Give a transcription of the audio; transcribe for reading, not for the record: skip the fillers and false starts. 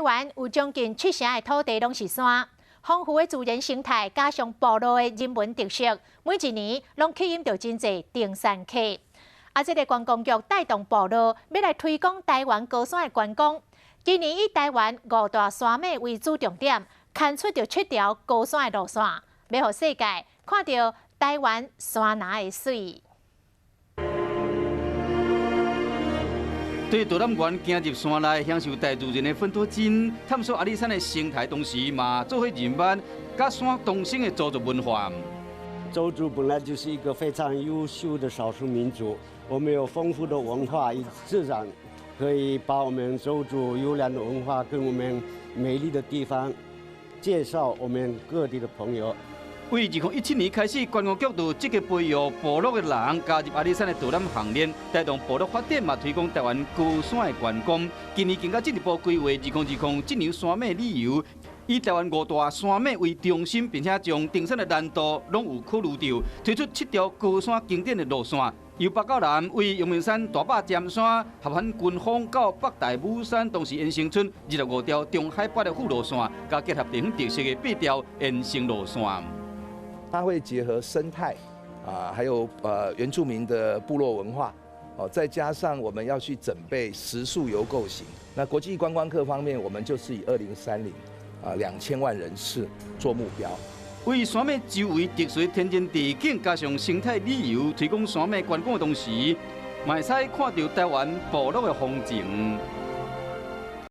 湾有将近7成的土地拢是山，丰富的自然生态加上部落的人文特色，每一年拢吸引到真侪登山客。这个观光局带动部落要来推广台湾高山的观光。今年以台湾5大山脉为主重点，牵出着7条高山的路线，要让世界看到台湾山林的水。对导览员行入山内，享受大自然的芬多精，探索阿里山的生态，同时嘛做伙人文甲山同生的族族文化。邹族本来就是一个非常优秀的少数民族，我们有丰富的文化与自然，可以把我们邹族优良的文化跟我们美丽的地方介绍我们各地的朋友。为2017年开始，观光局就积极培育部落的人加入阿里山的导览行列，带动部落发展嘛，推广台湾高山的观光。今年更加进一步规划2020这年山脉旅游，以台湾5大山脉为中心，并且将登山的难度拢有考虑到，推出7条高山经典的路线。由北到南，为阳明山、大霸尖山、合欢群峰到北大武山，同时延伸出25条中海拔的副路线，加结合地方特色的8条延伸路线。它会结合生态还有原住民的部落文化，再加上我们要去准备食宿游购行。那国际观光客方面，我们就是以2030 2000万人次做目标。为山脉周围特殊天然地景加上生态旅游，推广山脉观光的同时，嘛会使看到台湾部落的风情。